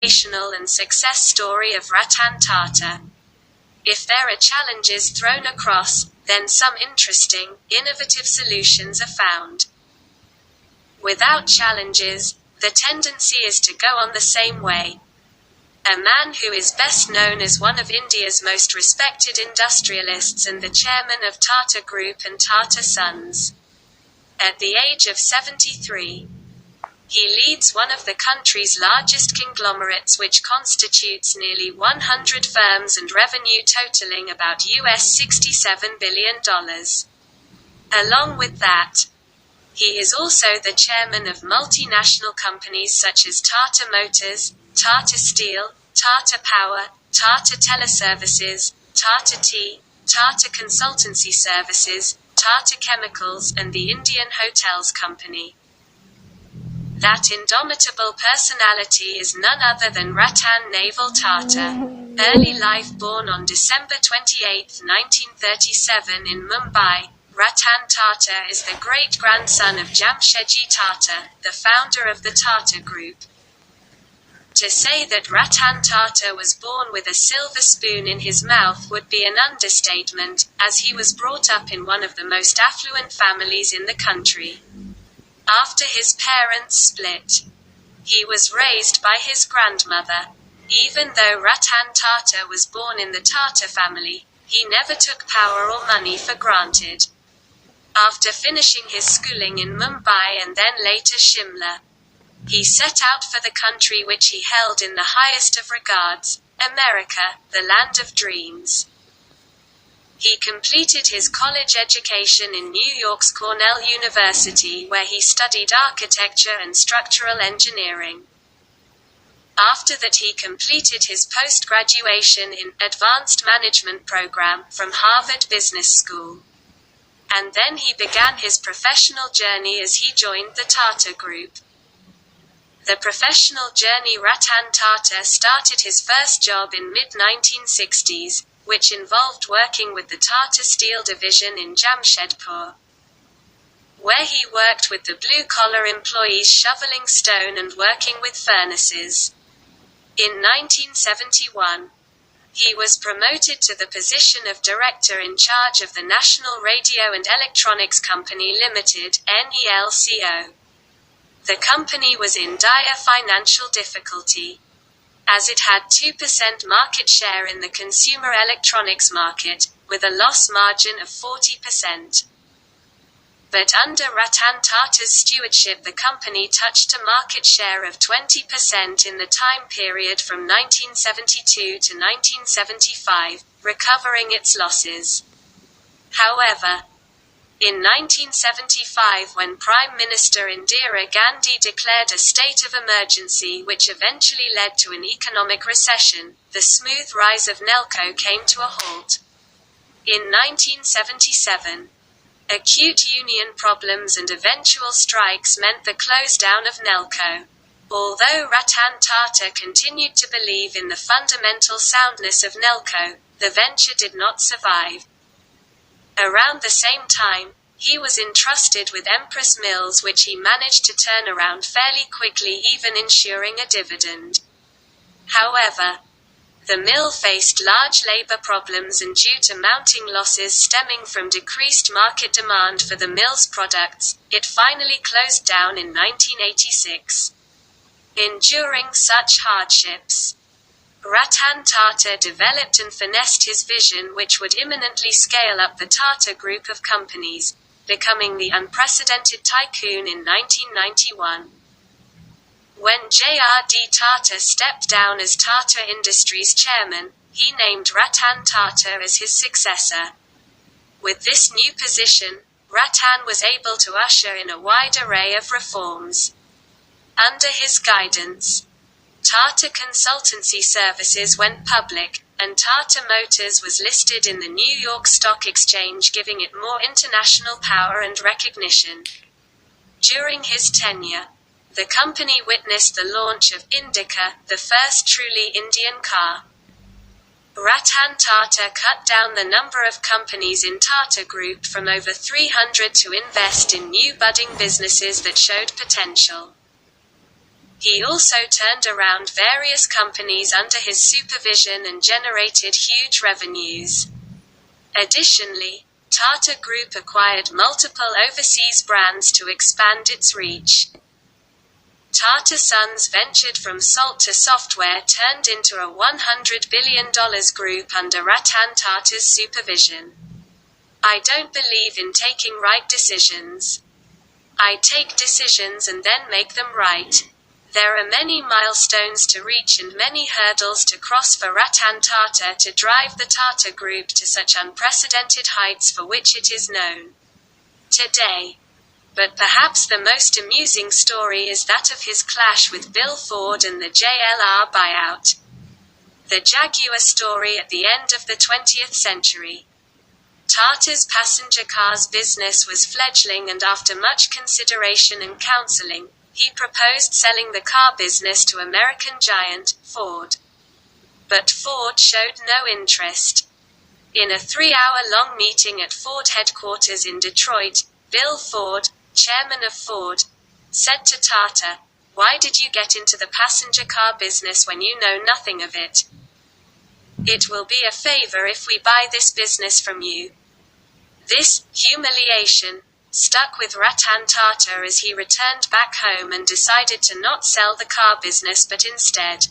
inspirational and success story of Ratan Tata. If there are challenges thrown across, then some interesting, innovative solutions are found. Without challenges, the tendency is to go on the same way. A man who is best known as one of India's most respected industrialists and the chairman of Tata Group and Tata Sons. At the age of 73, he leads one of the country's largest conglomerates, which constitutes nearly 100 firms and revenue totaling about $67 billion. Along with that, he is also the chairman of multinational companies such as Tata Motors, Tata Steel, Tata Power, Tata Teleservices, Tata Tea, Tata Consultancy Services, Tata Chemicals, and the Indian Hotels Company. That indomitable personality is none other than Ratan Naval Tata. Early life: born on December 28, 1937 in Mumbai, Ratan Tata is the great-grandson of Jamshedji Tata, the founder of the Tata Group. To say that Ratan Tata was born with a silver spoon in his mouth would be an understatement, as he was brought up in one of the most affluent families in the country. After his parents split, he was raised by his grandmother. Even though Ratan Tata was born in the Tata family, he never took power or money for granted. After finishing his schooling in Mumbai and then later Shimla, he set out for the country which he held in the highest of regards, America, the land of dreams. He completed his college education in New York's Cornell University, where he studied architecture and structural engineering. After that, he completed his post-graduation in Advanced Management program from Harvard Business School. And then he began his professional journey as he joined the Tata Group. The professional journey: Ratan Tata started his first job in mid-1960s, which involved working with the Tata Steel division in Jamshedpur, where he worked with the blue-collar employees shoveling stone and working with furnaces. In 1971, he was promoted to the position of director in charge of the National Radio and Electronics Company Limited, NELCO. The company was in dire financial difficulty, as it had 2% market share in the consumer electronics market, with a loss margin of 40%. But under Ratan Tata's stewardship, the company touched a market share of 20% in the time period from 1972 to 1975, recovering its losses. However, in 1975, when Prime Minister Indira Gandhi declared a state of emergency which eventually led to an economic recession, the smooth rise of Nelco came to a halt. In 1977, acute union problems and eventual strikes meant the close down of Nelco. Although Ratan Tata continued to believe in the fundamental soundness of Nelco, the venture did not survive. Around the same time, he was entrusted with Empress Mills, which he managed to turn around fairly quickly, even ensuring a dividend. However, the mill faced large labor problems, and due to mounting losses stemming from decreased market demand for the mill's products, it finally closed down in 1986. Enduring such hardships, Ratan Tata developed and finessed his vision, which would imminently scale up the Tata Group of companies, becoming the unprecedented tycoon in 1991. When J.R.D. Tata stepped down as Tata Industries chairman, he named Ratan Tata as his successor. With this new position, Ratan was able to usher in a wide array of reforms. Under his guidance, Tata Consultancy Services went public, and Tata Motors was listed in the New York Stock Exchange, giving it more international power and recognition. During his tenure, the company witnessed the launch of Indica, the first truly Indian car. Ratan Tata cut down the number of companies in Tata Group from over 300 to invest in new budding businesses that showed potential. He also turned around various companies under his supervision and generated huge revenues. Additionally, Tata Group acquired multiple overseas brands to expand its reach. Tata Sons ventured from salt to software turned into a $100 billion group under Ratan Tata's supervision. I don't believe in taking right decisions. I take decisions and then make them right. There are many milestones to reach and many hurdles to cross for Ratan Tata to drive the Tata Group to such unprecedented heights for which it is known today. But perhaps the most amusing story is that of his clash with Bill Ford and the JLR buyout. The Jaguar story at the end of the 20th century. Tata's passenger cars business was fledgling, and after much consideration and counseling, he proposed selling the car business to American giant, Ford. But Ford showed no interest. In a 3-hour-long meeting at Ford headquarters in Detroit, Bill Ford, chairman of Ford, said to Tata, "Why did you get into the passenger car business when you know nothing of it? It will be a favor if we buy this business from you." This humiliation stuck with Ratan Tata as he returned back home and decided to not sell the car business but instead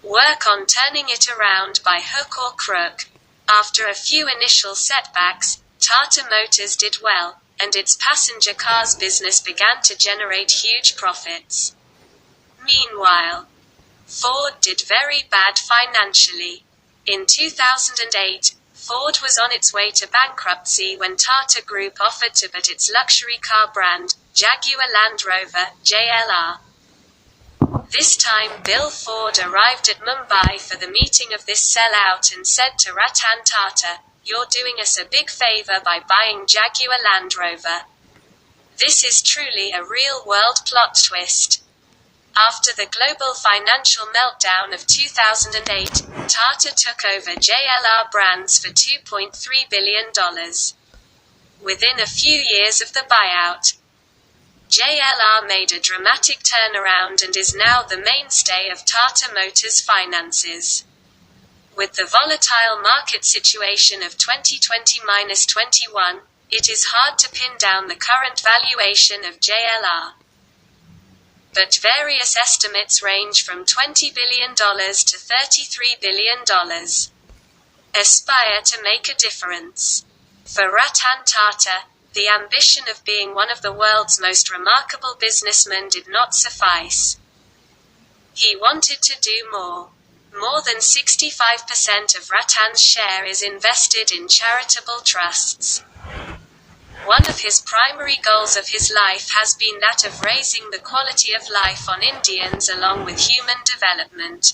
work on turning it around by hook or crook. After a few initial setbacks, Tata Motors did well, and its passenger cars business began to generate huge profits. Meanwhile, Ford did very bad financially. In 2008, Ford was on its way to bankruptcy when Tata Group offered to buy its luxury car brand, Jaguar Land Rover, JLR. This time Bill Ford arrived at Mumbai for the meeting of this sellout and said to Ratan Tata, "You're doing us a big favor by buying Jaguar Land Rover." This is truly a real-world plot twist. After the global financial meltdown of 2008, Tata took over JLR brands for $2.3 billion. Within a few years of the buyout, JLR made a dramatic turnaround and is now the mainstay of Tata Motors' finances. With the volatile market situation of 2020-21, it is hard to pin down the current valuation of JLR. But various estimates range from $20 billion to $33 billion. Aspire to make a difference. For Ratan Tata, the ambition of being one of the world's most remarkable businessmen did not suffice. He wanted to do more. More than 65% of Ratan's share is invested in charitable trusts. One of his primary goals of his life has been that of raising the quality of life on Indians along with human development.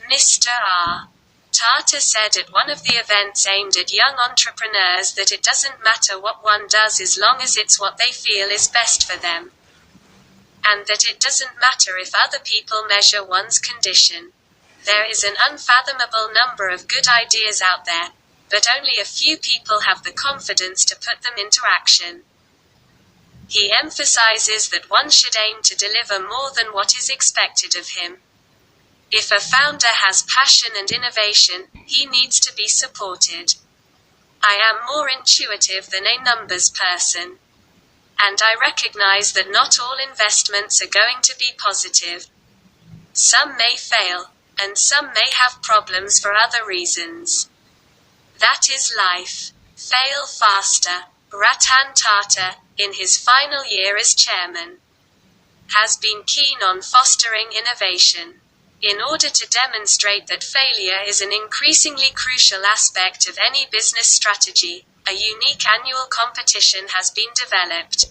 Mr. R. Tata said at one of the events aimed at young entrepreneurs that it doesn't matter what one does as long as it's what they feel is best for them. And that it doesn't matter if other people measure one's condition. There is an unfathomable number of good ideas out there, but only a few people have the confidence to put them into action. He emphasizes that one should aim to deliver more than what is expected of him. If a founder has passion and innovation, he needs to be supported. I am more intuitive than a numbers person. And I recognize that not all investments are going to be positive. Some may fail, and some may have problems for other reasons. That is life. Fail faster. Ratan Tata, in his final year as chairman, has been keen on fostering innovation. In order to demonstrate that failure is an increasingly crucial aspect of any business strategy, a unique annual competition has been developed.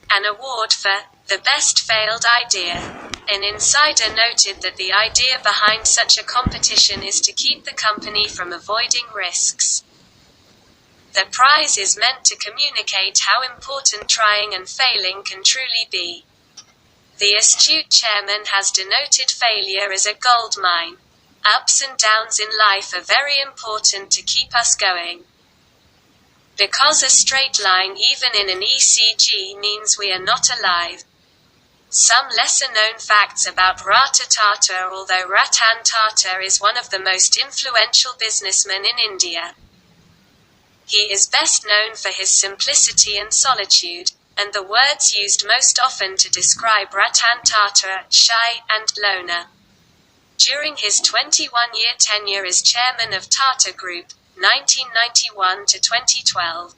An award for the best failed idea. An insider noted that the idea behind such a competition is to keep the company from avoiding risks. The prize is meant to communicate how important trying and failing can truly be. The astute chairman has denoted failure as a gold mine. Ups and downs in life are very important to keep us going. Because a straight line even in an ECG means we are not alive. Some lesser-known facts about Rata Tata. Although Ratan Tata is one of the most influential businessmen in India, he is best known for his simplicity and solitude, and the words used most often to describe Ratan Tata are shy and loner. During his 21-year tenure as chairman of Tata Group, 1991 to 2012,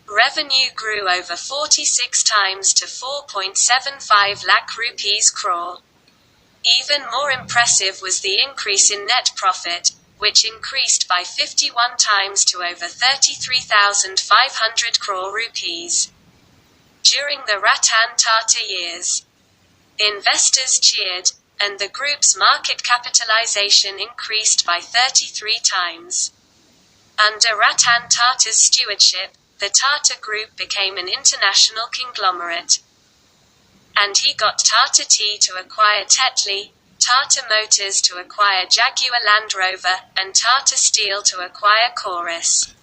revenue grew over 46 times to 4.75 lakh rupees crore. Even more impressive was the increase in net profit, which increased by 51 times to over 33,500 crore rupees. During the Ratan Tata years, investors cheered, and the group's market capitalization increased by 33 times. Under Ratan Tata's stewardship, the Tata Group became an international conglomerate. And he got Tata Tea to acquire Tetley, Tata Motors to acquire Jaguar Land Rover, and Tata Steel to acquire Chorus.